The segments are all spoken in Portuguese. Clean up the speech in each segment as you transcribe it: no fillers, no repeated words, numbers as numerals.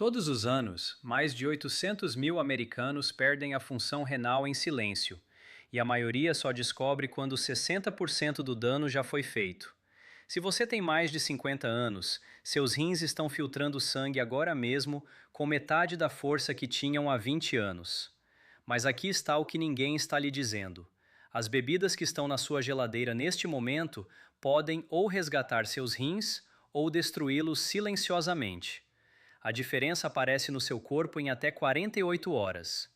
Todos os anos, mais de 800 mil americanos perdem a função renal em silêncio, e a maioria só descobre quando 60% do dano já foi feito. Se você tem mais de 50 anos, seus rins estão filtrando sangue agora mesmo com metade da força que tinham há 20 anos. Mas aqui está o que ninguém está lhe dizendo. As bebidas que estão na sua geladeira neste momento podem ou resgatar seus rins ou destruí-los silenciosamente. A diferença aparece no seu corpo em até 48 horas.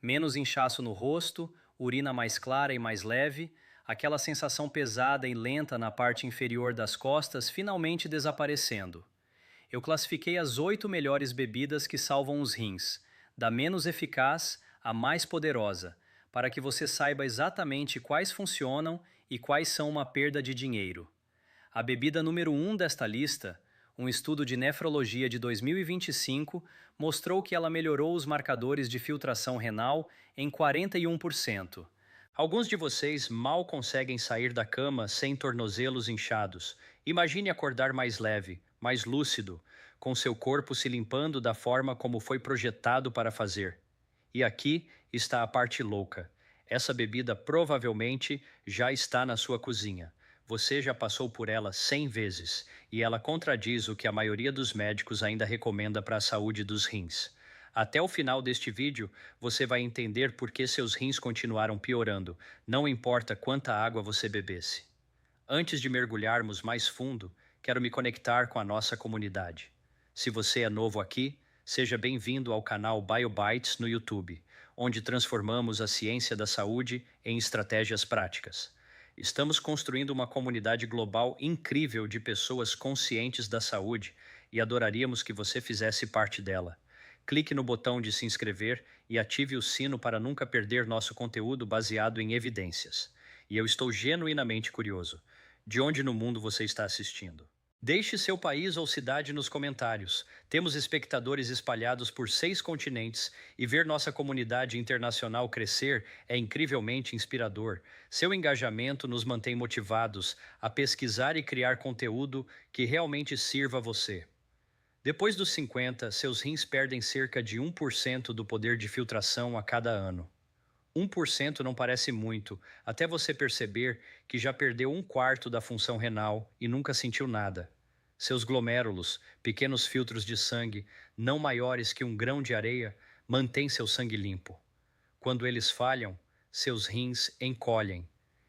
Menos inchaço no rosto, urina mais clara e mais leve, aquela sensação pesada e lenta na parte inferior das costas finalmente desaparecendo. Eu classifiquei as 8 melhores bebidas que salvam os rins, da menos eficaz à mais poderosa, para que você saiba exatamente quais funcionam e quais são uma perda de dinheiro. A bebida número 1 desta lista, um estudo de nefrologia de 2025, mostrou que ela melhorou os marcadores de filtração renal em 41%. Alguns de vocês mal conseguem sair da cama sem tornozelos inchados. Imagine acordar mais leve, mais lúcido, com seu corpo se limpando da forma como foi projetado para fazer. E aqui está a parte louca. Essa bebida provavelmente já está na sua cozinha. Você já passou por ela 100 vezes e ela contradiz o que a maioria dos médicos ainda recomenda para a saúde dos rins. Até o final deste vídeo, você vai entender por que seus rins continuaram piorando, não importa quanta água você bebesse. Antes de mergulharmos mais fundo, quero me conectar com a nossa comunidade. Se você é novo aqui, seja bem-vindo ao canal BioBytes no YouTube, onde transformamos a ciência da saúde em estratégias práticas. Estamos construindo uma comunidade global incrível de pessoas conscientes da saúde e adoraríamos que você fizesse parte dela. Clique no botão de se inscrever e ative o sino para nunca perder nosso conteúdo baseado em evidências. E eu estou genuinamente curioso. De onde no mundo você está assistindo? Deixe seu país ou cidade nos comentários. Temos espectadores espalhados por 6 continentes e ver nossa comunidade internacional crescer é incrivelmente inspirador. Seu engajamento nos mantém motivados a pesquisar e criar conteúdo que realmente sirva a você. Depois dos 50, seus rins perdem cerca de 1% do poder de filtração a cada ano. 1% não parece muito, até você perceber que já perdeu 1/4 da função renal e nunca sentiu nada. Seus glomérulos, pequenos filtros de sangue, não maiores que um grão de areia, mantêm seu sangue limpo. Quando eles falham, seus rins encolhem.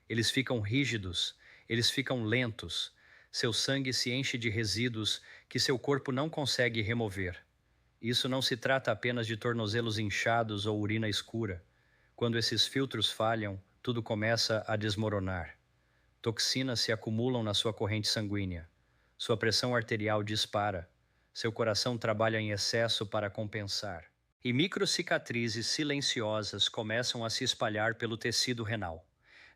Eles ficam rígidos, eles ficam lentos. Seu sangue se enche de resíduos que seu corpo não consegue remover. Isso não se trata apenas de tornozelos inchados ou urina escura. Quando esses filtros falham, tudo começa a desmoronar. Toxinas se acumulam na sua corrente sanguínea. Sua pressão arterial dispara. Seu coração trabalha em excesso para compensar. E microcicatrizes silenciosas começam a se espalhar pelo tecido renal.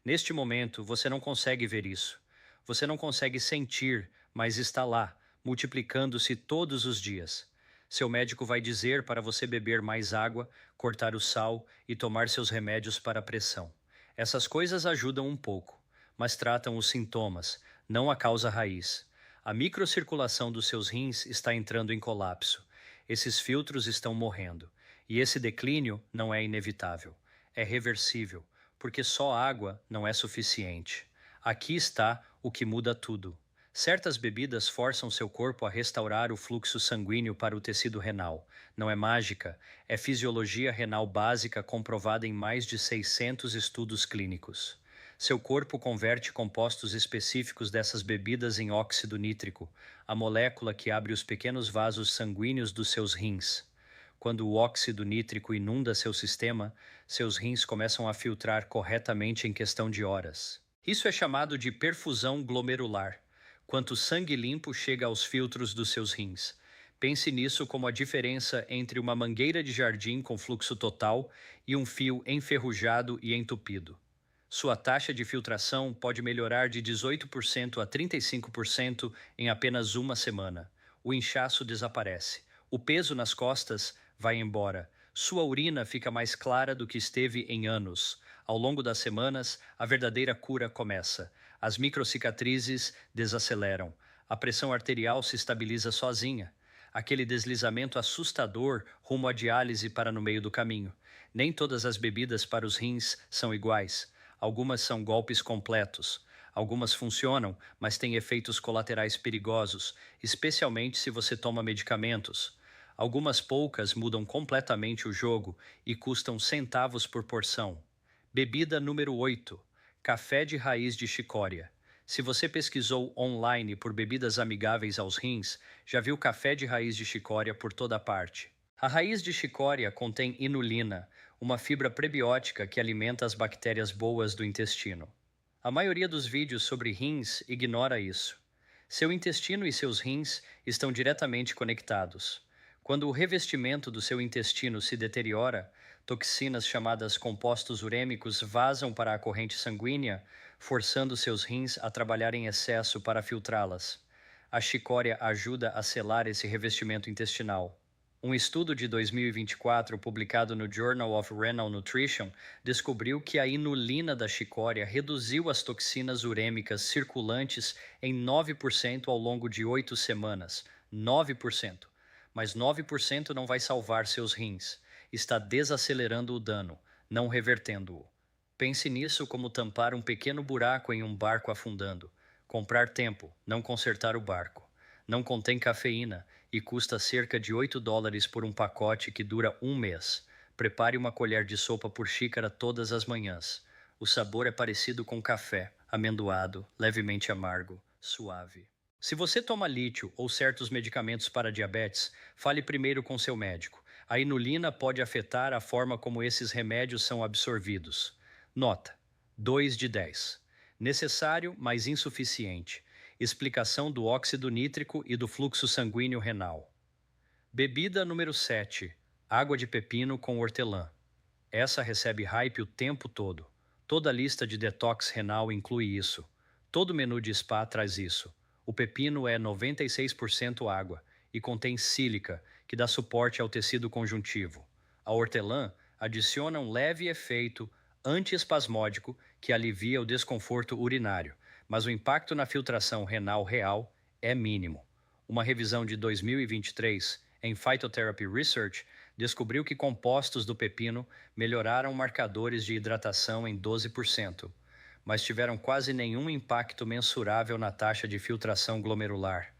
Neste momento, você não consegue ver isso. Você não consegue sentir, mas está lá, multiplicando-se todos os dias. Seu médico vai dizer para você beber mais água, cortar o sal e tomar seus remédios para a pressão. Essas coisas ajudam um pouco, mas tratam os sintomas, não a causa raiz. A microcirculação dos seus rins está entrando em colapso. Esses filtros estão morrendo. E esse declínio não é inevitável. É reversível, porque só água não é suficiente. Aqui está o que muda tudo. Certas bebidas forçam seu corpo a restaurar o fluxo sanguíneo para o tecido renal. Não é mágica, é fisiologia renal básica comprovada em mais de 600 estudos clínicos. Seu corpo converte compostos específicos dessas bebidas em óxido nítrico, a molécula que abre os pequenos vasos sanguíneos dos seus rins. Quando o óxido nítrico inunda seu sistema, seus rins começam a filtrar corretamente em questão de horas. Isso é chamado de perfusão glomerular. Quanto sangue limpo chega aos filtros dos seus rins. Pense nisso como a diferença entre uma mangueira de jardim com fluxo total e um fio enferrujado e entupido. Sua taxa de filtração pode melhorar de 18% a 35% em apenas uma semana. O inchaço desaparece. O peso nas costas vai embora. Sua urina fica mais clara do que esteve em anos. Ao longo das semanas, a verdadeira cura começa. As microcicatrizes desaceleram. A pressão arterial se estabiliza sozinha. aquele deslizamento assustador rumo à diálise para no meio do caminho. Nem todas as bebidas para os rins são iguais. Algumas são golpes completos. Algumas funcionam, mas têm efeitos colaterais perigosos, especialmente se você toma medicamentos. Algumas poucas mudam completamente o jogo e custam centavos por porção. Bebida número 8: café de raiz de chicória. Se você pesquisou online por bebidas amigáveis aos rins, já viu café de raiz de chicória por toda parte. A raiz de chicória contém inulina, uma fibra prebiótica que alimenta as bactérias boas do intestino. A maioria dos vídeos sobre rins ignora isso. Seu intestino e seus rins estão diretamente conectados. Quando o revestimento do seu intestino se deteriora, toxinas chamadas compostos urêmicos vazam para a corrente sanguínea, forçando seus rins a trabalhar em excesso para filtrá-las. A chicória ajuda a selar esse revestimento intestinal. Um estudo de 2024, publicado no Journal of Renal Nutrition, descobriu que a inulina da chicória reduziu as toxinas urêmicas circulantes em 9% ao longo de 8 semanas. 9%. Mas 9% não vai salvar seus rins. Está desacelerando o dano, não revertendo-o. Pense nisso como tampar um pequeno buraco em um barco afundando. Comprar tempo, não consertar o barco. Não contém cafeína e custa cerca de $8 por um pacote que dura um mês. Prepare uma colher de sopa por xícara todas as manhãs. O sabor é parecido com café, amendoado, levemente amargo, suave. Se você toma lítio ou certos medicamentos para diabetes, fale primeiro com seu médico. A inulina pode afetar a forma como esses remédios são absorvidos. Nota: 2 de 10. Necessário, mas insuficiente. Explicação do óxido nítrico e do fluxo sanguíneo renal. Bebida número 7. Água de pepino com hortelã. Essa recebe hype o tempo todo. Toda lista de detox renal inclui isso. Todo menu de spa traz isso. O pepino é 96% água e contém sílica, que dá suporte ao tecido conjuntivo. A hortelã adiciona um leve efeito antiespasmódico que alivia o desconforto urinário, mas o impacto na filtração renal real é mínimo. Uma revisão de 2023 em Phytotherapy Research descobriu que compostos do pepino melhoraram marcadores de hidratação em 12%, mas tiveram quase nenhum impacto mensurável na taxa de filtração glomerular.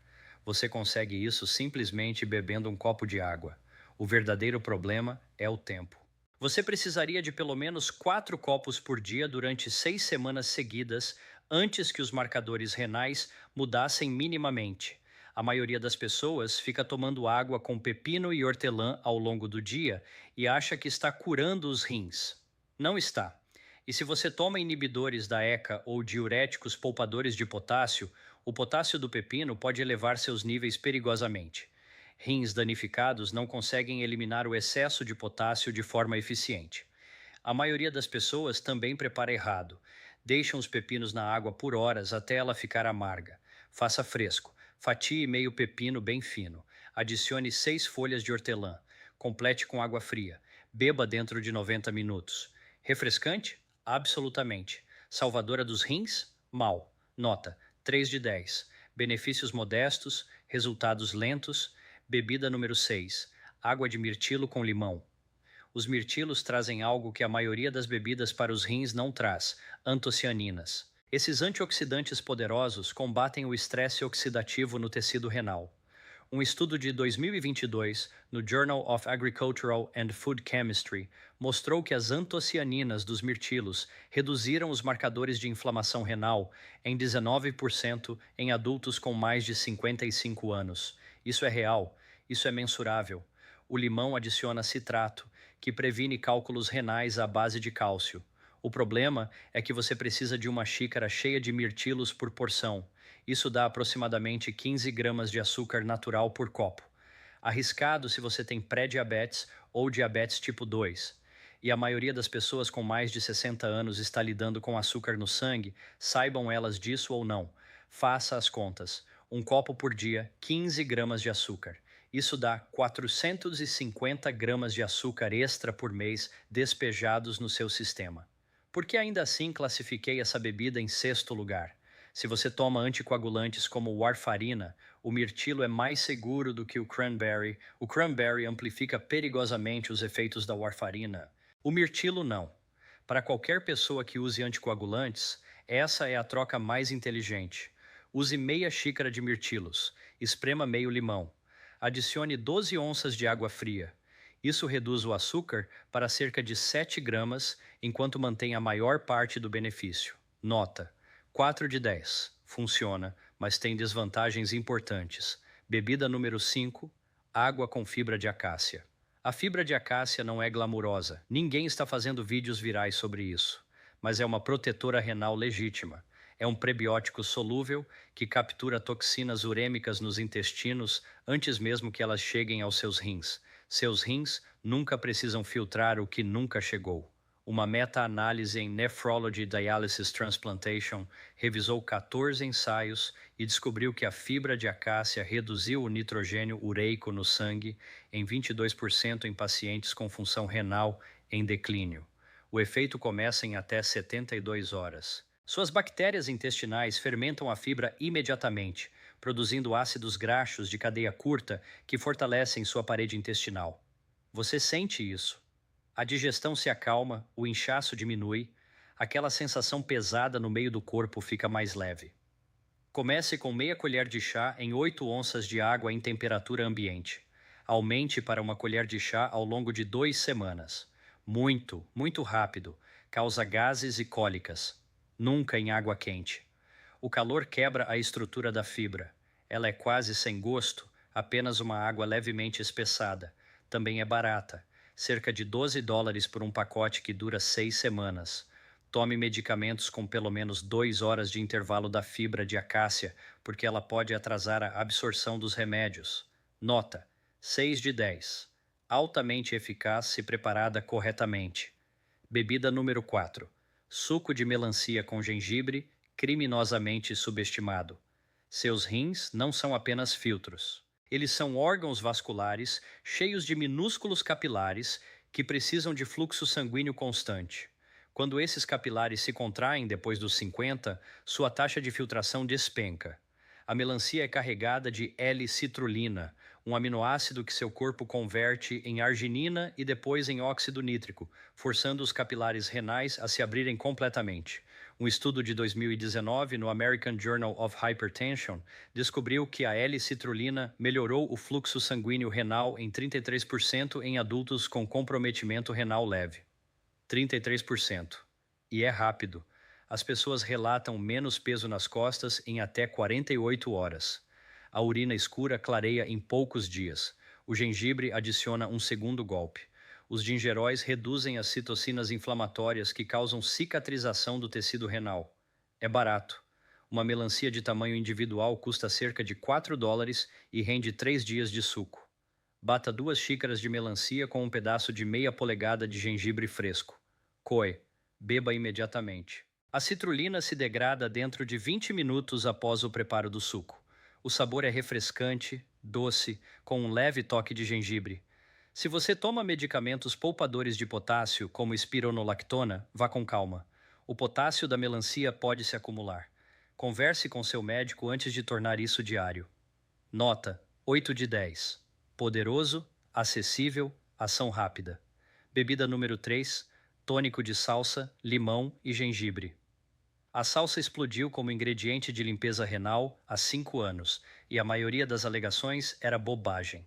Você consegue isso simplesmente bebendo um copo de água. O verdadeiro problema é o tempo. Você precisaria de pelo menos 4 copos por dia durante 6 semanas seguidas antes que os marcadores renais mudassem minimamente. A maioria das pessoas fica tomando água com pepino e hortelã ao longo do dia e acha que está curando os rins. Não está. E se você toma inibidores da ECA ou diuréticos poupadores de potássio, o potássio do pepino pode elevar seus níveis perigosamente. Rins danificados não conseguem eliminar o excesso de potássio de forma eficiente. A maioria das pessoas também prepara errado. Deixam os pepinos na água por horas até ela ficar amarga. Faça fresco. Fatie meio pepino bem fino. Adicione 6 folhas de hortelã. Complete com água fria. Beba dentro de 90 minutos. Refrescante? Absolutamente. Salvadora dos rins? Mal. Nota: 3 de 10. Benefícios modestos, resultados lentos. Bebida número 6. Água de mirtilo com limão. Os mirtilos trazem algo que a maioria das bebidas para os rins não traz: antocianinas. Esses antioxidantes poderosos combatem o estresse oxidativo no tecido renal. Um estudo de 2022 no Journal of Agricultural and Food Chemistry mostrou que as antocianinas dos mirtilos reduziram os marcadores de inflamação renal em 19% em adultos com mais de 55 anos. Isso é real, isso é mensurável. O limão adiciona citrato, que previne cálculos renais à base de cálcio. O problema é que você precisa de uma xícara cheia de mirtilos por porção. Isso dá aproximadamente 15 gramas de açúcar natural por copo. Arriscado se você tem pré-diabetes ou diabetes tipo 2. E a maioria das pessoas com mais de 60 anos está lidando com açúcar no sangue, saibam elas disso ou não. Faça as contas. Um copo por dia, 15 gramas de açúcar. Isso dá 450 gramas de açúcar extra por mês despejados no seu sistema. Por que ainda assim classifiquei essa bebida em 6º lugar? Se você toma anticoagulantes como warfarina, o mirtilo é mais seguro do que o cranberry. O cranberry amplifica perigosamente os efeitos da warfarina. O mirtilo não. Para qualquer pessoa que use anticoagulantes, essa é a troca mais inteligente. Use meia xícara de mirtilos, esprema meio limão. Adicione 12 onças de água fria. Isso reduz o açúcar para cerca de 7 gramas, enquanto mantém a maior parte do benefício. Nota: 4 de 10. Funciona, mas tem desvantagens importantes. Bebida número 5: água com fibra de acácia. A fibra de acácia não é glamurosa. Ninguém está fazendo vídeos virais sobre isso. Mas é uma protetora renal legítima. É um prebiótico solúvel que captura toxinas urêmicas nos intestinos antes mesmo que elas cheguem aos seus rins. Seus rins nunca precisam filtrar o que nunca chegou. Uma meta-análise em Nephrology Dialysis Transplantation revisou 14 ensaios e descobriu que a fibra de acácia reduziu o nitrogênio ureico no sangue em 22% em pacientes com função renal em declínio. O efeito começa em até 72 horas. Suas bactérias intestinais fermentam a fibra imediatamente, produzindo ácidos graxos de cadeia curta que fortalecem sua parede intestinal. Você sente isso? A digestão se acalma, o inchaço diminui, aquela sensação pesada no meio do corpo fica mais leve. Comece com meia colher de chá em 8 onças de água em temperatura ambiente. Aumente para uma colher de chá ao longo de 2 semanas. Muito rápido. Causa gases e cólicas. Nunca em água quente. O calor quebra a estrutura da fibra. Ela é quase sem gosto, apenas uma água levemente espessada. Também é barata. Cerca de $12 por um pacote que dura 6 semanas. Tome medicamentos com pelo menos 2 horas de intervalo da fibra de acácia, porque ela pode atrasar a absorção dos remédios. Nota: 6 de 10. Altamente eficaz se preparada corretamente. Bebida número 4. Suco de melancia com gengibre, criminosamente subestimado. Seus rins não são apenas filtros. Eles são órgãos vasculares cheios de minúsculos capilares que precisam de fluxo sanguíneo constante. Quando esses capilares se contraem depois dos 50, sua taxa de filtração despenca. A melancia é carregada de L-citrulina, um aminoácido que seu corpo converte em arginina e depois em óxido nítrico, forçando os capilares renais a se abrirem completamente. Um estudo de 2019 no American Journal of Hypertension descobriu que a L-citrulina melhorou o fluxo sanguíneo renal em 33% em adultos com comprometimento renal leve. 33%. E é rápido. As pessoas relatam menos peso nas costas em até 48 horas. A urina escura clareia em poucos dias. O gengibre adiciona um segundo golpe. Os gingeróis reduzem as citocinas inflamatórias que causam cicatrização do tecido renal. É barato. Uma melancia de tamanho individual custa cerca de $4 e rende 3 dias de suco. Bata 2 xícaras de melancia com um pedaço de meia polegada de gengibre fresco. Coe. Beba imediatamente. A citrulina se degrada dentro de 20 minutos após o preparo do suco. O sabor é refrescante, doce, com um leve toque de gengibre. Se você toma medicamentos poupadores de potássio, como espironolactona, vá com calma. O potássio da melancia pode se acumular. Converse com seu médico antes de tornar isso diário. Nota: 8 de 10. Poderoso, acessível, ação rápida. Bebida número 3, tônico de salsa, limão e gengibre. A salsa explodiu como ingrediente de limpeza renal há 5 anos, e a maioria das alegações era bobagem.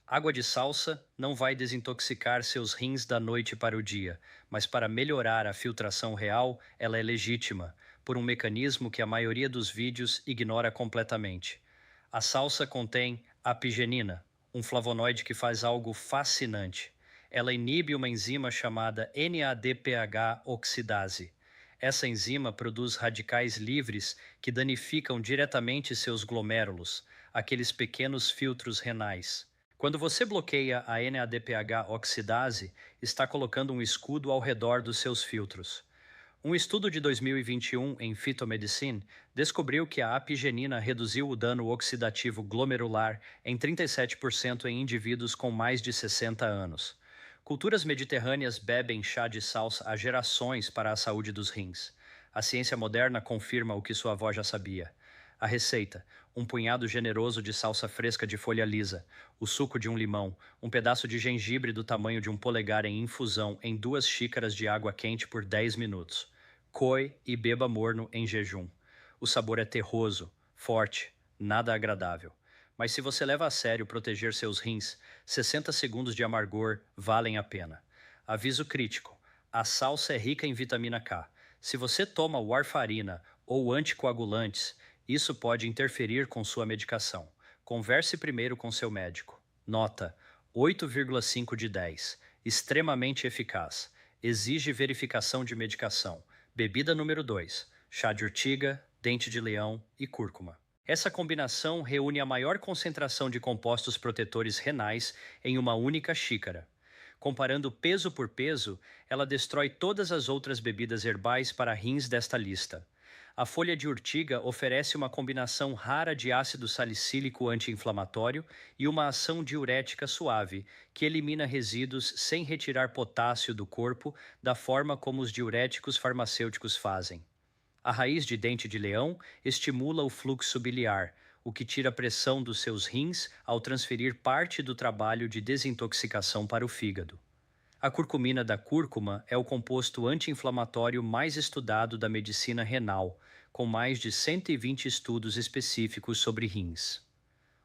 Água de salsa não vai desintoxicar seus rins da noite para o dia, mas para melhorar a filtração real, ela é legítima, por um mecanismo que a maioria dos vídeos ignora completamente. A salsa contém apigenina, um flavonoide que faz algo fascinante. Ela inibe uma enzima chamada NADPH oxidase. Essa enzima produz radicais livres que danificam diretamente seus glomérulos, aqueles pequenos filtros renais. Quando você bloqueia a NADPH oxidase, está colocando um escudo ao redor dos seus filtros. Um estudo de 2021 em Phytomedicine descobriu que a apigenina reduziu o dano oxidativo glomerular em 37% em indivíduos com mais de 60 anos. Culturas mediterrâneas bebem chá de salsa há gerações para a saúde dos rins. A ciência moderna confirma o que sua avó já sabia. A receita: um punhado generoso de salsa fresca de folha lisa, o suco de um limão, um pedaço de gengibre do tamanho de um polegar em infusão em 2 xícaras de água quente por 10 minutos. Coe e beba morno em jejum. O sabor é terroso, forte, nada agradável. Mas se você leva a sério proteger seus rins, 60 segundos de amargor valem a pena. Aviso crítico: a salsa é rica em vitamina K. Se você toma warfarina ou anticoagulantes, isso pode interferir com sua medicação. Converse primeiro com seu médico. Nota: 8,5 de 10. Extremamente eficaz. Exige verificação de medicação. Bebida número 2: chá de urtiga, dente de leão e cúrcuma. Essa combinação reúne a maior concentração de compostos protetores renais em uma única xícara. Comparando peso por peso, ela destrói todas as outras bebidas herbais para rins desta lista. A folha de urtiga oferece uma combinação rara de ácido salicílico anti-inflamatório e uma ação diurética suave, que elimina resíduos sem retirar potássio do corpo, da forma como os diuréticos farmacêuticos fazem. A raiz de dente de leão estimula o fluxo biliar, o que tira a pressão dos seus rins ao transferir parte do trabalho de desintoxicação para o fígado. A curcumina da cúrcuma é o composto anti-inflamatório mais estudado da medicina renal, com mais de 120 estudos específicos sobre rins.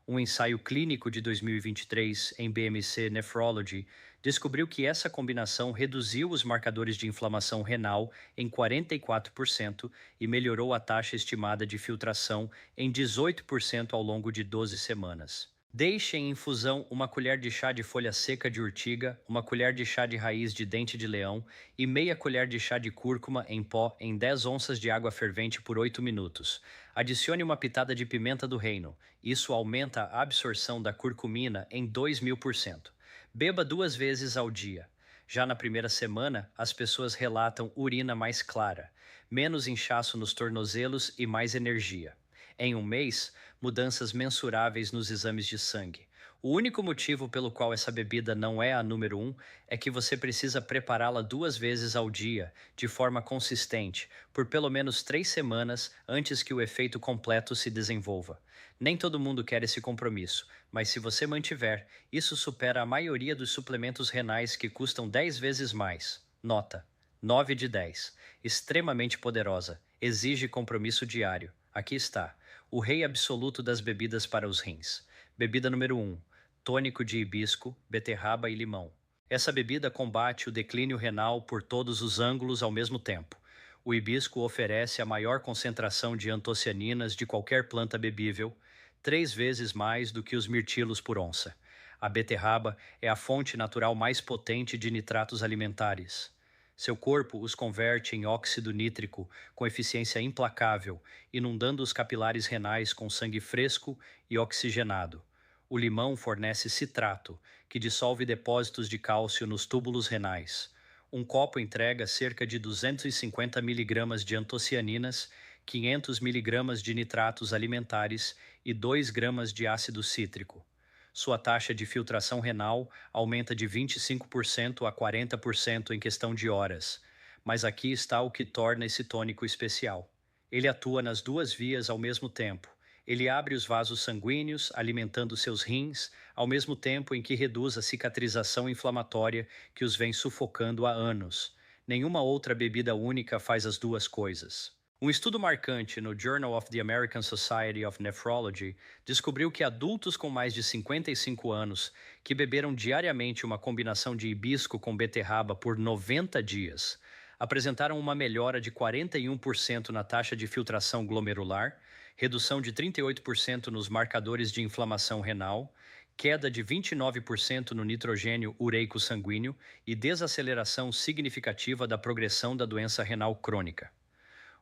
Um ensaio clínico de 2023 em BMC Nephrology descobriu que essa combinação reduziu os marcadores de inflamação renal em 44% e melhorou a taxa estimada de filtração em 18% ao longo de 12 semanas. Deixe em infusão uma colher de chá de folha seca de urtiga, uma colher de chá de raiz de dente de leão e meia colher de chá de cúrcuma em pó em 10 onças de água fervente por 8 minutos. Adicione uma pitada de pimenta do reino. Isso aumenta a absorção da curcumina em 2000%. Beba 2 vezes ao dia. Já na primeira semana, as pessoas relatam urina mais clara, menos inchaço nos tornozelos e mais energia. Em um mês, mudanças mensuráveis nos exames de sangue. O único motivo pelo qual essa bebida não é a número 1 é que você precisa prepará-la 2 vezes ao dia, de forma consistente, por pelo menos 3 semanas antes que o efeito completo se desenvolva. Nem todo mundo quer esse compromisso, mas se você mantiver, isso supera a maioria dos suplementos renais que custam 10 vezes mais. Nota: 9 de 10. Extremamente poderosa. Exige compromisso diário. Aqui está: o rei absoluto das bebidas para os rins. Bebida número 1. Tônico de hibisco, beterraba e limão. Essa bebida combate o declínio renal por todos os ângulos ao mesmo tempo. O hibisco oferece a maior concentração de antocianinas de qualquer planta bebível, 3 vezes mais do que os mirtilos por onça. A beterraba é a fonte natural mais potente de nitratos alimentares. Seu corpo os converte em óxido nítrico com eficiência implacável, inundando os capilares renais com sangue fresco e oxigenado. O limão fornece citrato, que dissolve depósitos de cálcio nos túbulos renais. Um copo entrega cerca de 250 mg de antocianinas, 500 mg de nitratos alimentares e 2 gramas de ácido cítrico. Sua taxa de filtração renal aumenta de 25% a 40% em questão de horas. Mas aqui está o que torna esse tônico especial. Ele atua nas 2 vias ao mesmo tempo. Ele abre os vasos sanguíneos, alimentando seus rins, ao mesmo tempo em que reduz a cicatrização inflamatória que os vem sufocando há anos. Nenhuma outra bebida única faz as 2 coisas. Um estudo marcante no Journal of the American Society of Nephrology descobriu que adultos com mais de 55 anos que beberam diariamente uma combinação de hibisco com beterraba por 90 dias apresentaram uma melhora de 41% na taxa de filtração glomerular, redução de 38% nos marcadores de inflamação renal, queda de 29% no nitrogênio ureico sanguíneo e desaceleração significativa da progressão da doença renal crônica.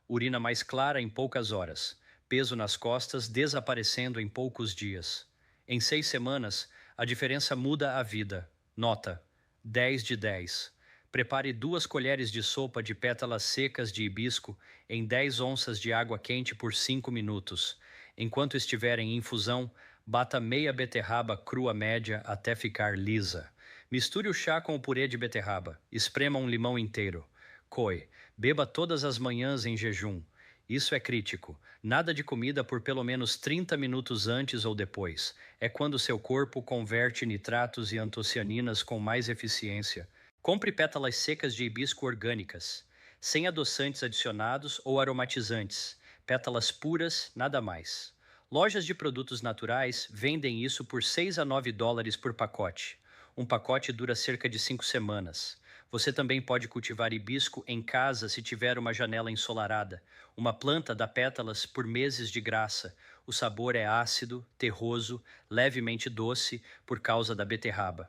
Urina mais clara em poucas horas, peso nas costas desaparecendo em poucos dias. Em 6 semanas, a diferença muda a vida. Nota: 10 de 10. Prepare 2 colheres de sopa de pétalas secas de hibisco em 10 onças de água quente por 5 minutos. Enquanto estiver em infusão, bata meia beterraba crua média até ficar lisa. Misture o chá com o purê de beterraba. Esprema um limão inteiro. COE. Beba todas as manhãs em jejum. Isso é crítico. Nada de comida por pelo menos 30 minutos antes ou depois. É quando seu corpo converte nitratos e antocianinas com mais eficiência. Compre pétalas secas de hibisco orgânicas, sem adoçantes adicionados ou aromatizantes. Pétalas puras, nada mais. Lojas de produtos naturais vendem isso por US$ 6 a US$ 9 por pacote. Um pacote dura cerca de 5 semanas. Você também pode cultivar hibisco em casa se tiver uma janela ensolarada. Uma planta dá pétalas por meses de graça. O sabor é ácido, terroso, levemente doce por causa da beterraba.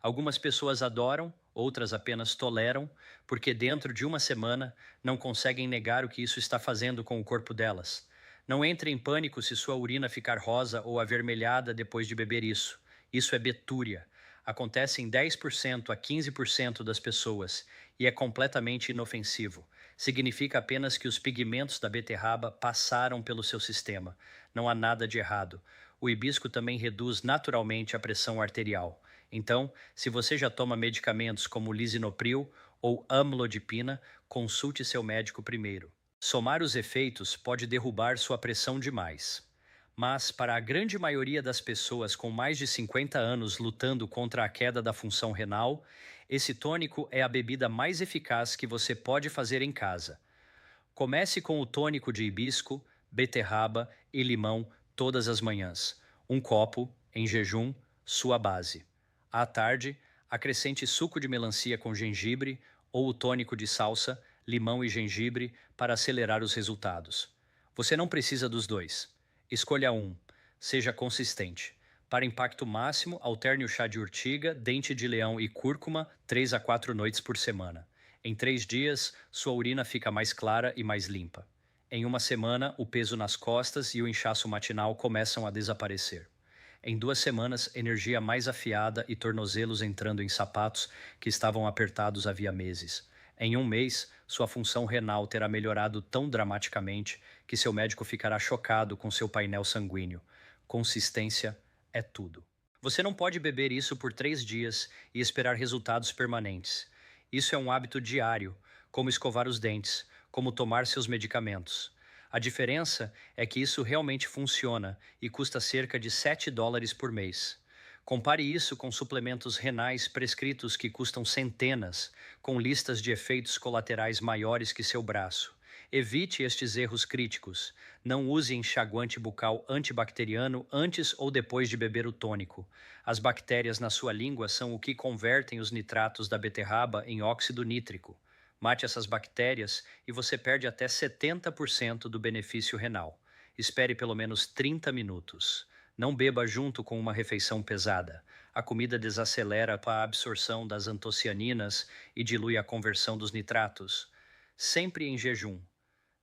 Algumas pessoas adoram, outras apenas toleram, porque dentro de uma semana não conseguem negar o que isso está fazendo com o corpo delas. Não entre em pânico se sua urina ficar rosa ou avermelhada depois de beber isso. Isso é betúria. Acontece em 10% a 15% das pessoas e é completamente inofensivo. Significa apenas que os pigmentos da beterraba passaram pelo seu sistema. Não há nada de errado. O hibisco também reduz naturalmente a pressão arterial. Então, se você já toma medicamentos como lisinopril ou amlodipina, consulte seu médico primeiro. Somar os efeitos pode derrubar sua pressão demais. Mas, para a grande maioria das pessoas com mais de 50 anos lutando contra a queda da função renal, esse tônico é a bebida mais eficaz que você pode fazer em casa. Comece com o tônico de hibisco, beterraba e limão todas as manhãs. Um copo, em jejum, sua base. À tarde, acrescente suco de melancia com gengibre ou o tônico de salsa, limão e gengibre para acelerar os resultados. Você não precisa dos dois. Escolha um. Seja consistente. Para impacto máximo, alterne o chá de urtiga, dente de leão e cúrcuma 3 a 4 noites por semana. Em 3 dias, sua urina fica mais clara e mais limpa. Em uma semana, o peso nas costas e o inchaço matinal começam a desaparecer. Em 2 semanas, energia mais afiada e tornozelos entrando em sapatos que estavam apertados havia meses. Em 1 mês, sua função renal terá melhorado tão dramaticamente que seu médico ficará chocado com seu painel sanguíneo. Consistência é tudo. Você não pode beber isso por 3 dias e esperar resultados permanentes. Isso é um hábito diário, como escovar os dentes, como tomar seus medicamentos. A diferença é que isso realmente funciona e custa cerca de US$ 7 por mês. Compare isso com suplementos renais prescritos que custam centenas, com listas de efeitos colaterais maiores que seu braço. Evite estes erros críticos. Não use enxaguante bucal antibacteriano antes ou depois de beber o tônico. As bactérias na sua língua são o que convertem os nitratos da beterraba em óxido nítrico. Mate essas bactérias e você perde até 70% do benefício renal. Espere pelo menos 30 minutos. Não beba junto com uma refeição pesada. A comida desacelera a absorção das antocianinas e dilui a conversão dos nitratos. Sempre em jejum.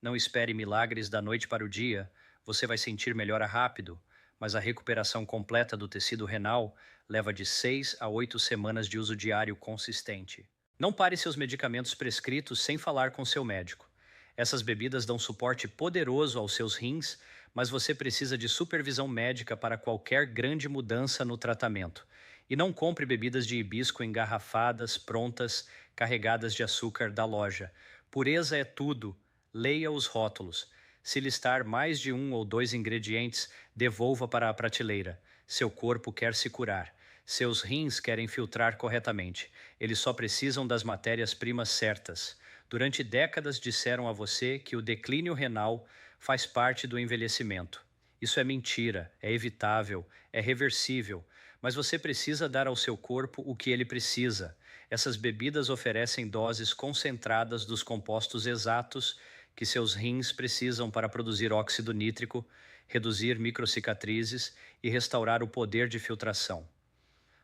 Não espere milagres da noite para o dia. Você vai sentir melhora rápido, mas a recuperação completa do tecido renal leva de 6 a 8 semanas de uso diário consistente. Não pare seus medicamentos prescritos sem falar com seu médico. Essas bebidas dão suporte poderoso aos seus rins, mas você precisa de supervisão médica para qualquer grande mudança no tratamento. E não compre bebidas de hibisco engarrafadas, prontas, carregadas de açúcar da loja. Pureza é tudo. Leia os rótulos. Se listar mais de 1 ou 2 ingredientes, devolva para a prateleira. Seu corpo quer se curar. Seus rins querem filtrar corretamente. Eles só precisam das matérias-primas certas. Durante décadas disseram a você que o declínio renal faz parte do envelhecimento. Isso é mentira, é evitável, é reversível, mas você precisa dar ao seu corpo o que ele precisa. Essas bebidas oferecem doses concentradas dos compostos exatos que seus rins precisam para produzir óxido nítrico, reduzir microcicatrizes e restaurar o poder de filtração.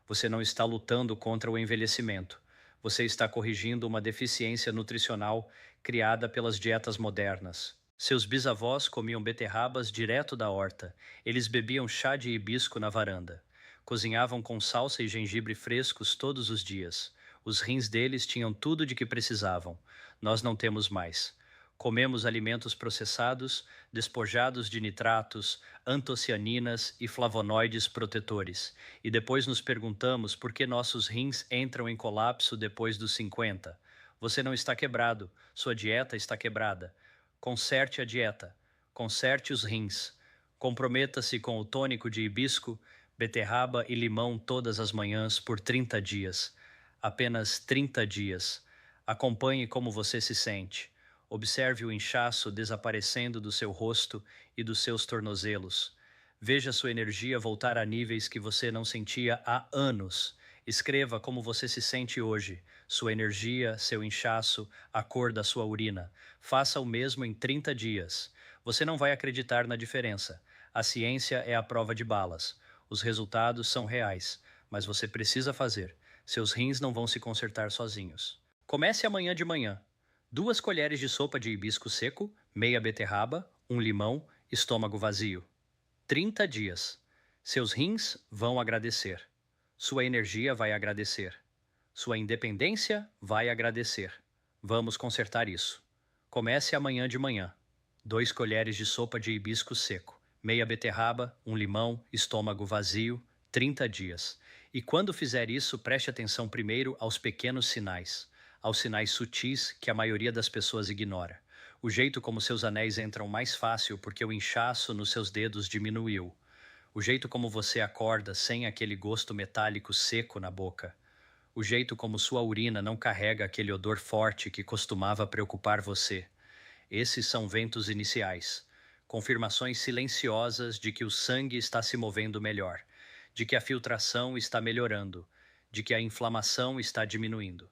Você não está lutando contra o envelhecimento. Você está corrigindo uma deficiência nutricional criada pelas dietas modernas. Seus bisavós comiam beterrabas direto da horta. Eles bebiam chá de hibisco na varanda. Cozinhavam com salsa e gengibre frescos todos os dias. Os rins deles tinham tudo de que precisavam. Nós não temos mais. Comemos alimentos processados, despojados de nitratos, antocianinas e flavonoides protetores. E depois nos perguntamos por que nossos rins entram em colapso depois dos 50. Você não está quebrado, sua dieta está quebrada. Conserte a dieta, conserte os rins. Comprometa-se com o tônico de hibisco, beterraba e limão todas as manhãs por 30 dias. Apenas 30 dias. Acompanhe como você se sente. Observe o inchaço desaparecendo do seu rosto e dos seus tornozelos. Veja sua energia voltar a níveis que você não sentia há anos. Escreva como você se sente hoje, sua energia, seu inchaço, a cor da sua urina. Faça o mesmo em 30 dias. Você não vai acreditar na diferença. A ciência é a prova de balas. Os resultados são reais, mas você precisa fazer. Seus rins não vão se consertar sozinhos. Comece amanhã de manhã. 2 colheres de sopa de hibisco seco, meia beterraba, um limão, estômago vazio. 30 dias. Seus rins vão agradecer. Sua energia vai agradecer. Sua independência vai agradecer. Vamos consertar isso. Comece amanhã de manhã. 2 colheres de sopa de hibisco seco, meia beterraba, um limão, estômago vazio, 30 dias. E quando fizer isso, preste atenção primeiro aos pequenos sinais, aos sinais sutis que a maioria das pessoas ignora. O jeito como seus anéis entram mais fácil porque o inchaço nos seus dedos diminuiu. O jeito como você acorda sem aquele gosto metálico seco na boca. O jeito como sua urina não carrega aquele odor forte que costumava preocupar você. Esses são ventos iniciais, confirmações silenciosas de que o sangue está se movendo melhor, de que a filtração está melhorando, de que a inflamação está diminuindo.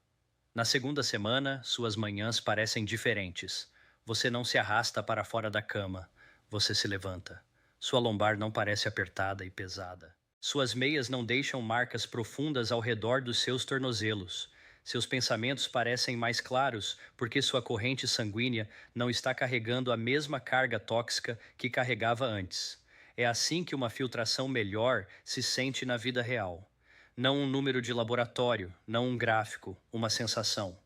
Na segunda semana, suas manhãs parecem diferentes. Você não se arrasta para fora da cama, você se levanta. Sua lombar não parece apertada e pesada. Suas meias não deixam marcas profundas ao redor dos seus tornozelos. Seus pensamentos parecem mais claros porque sua corrente sanguínea não está carregando a mesma carga tóxica que carregava antes. É assim que uma filtração melhor se sente na vida real. Não um número de laboratório, não um gráfico, uma sensação.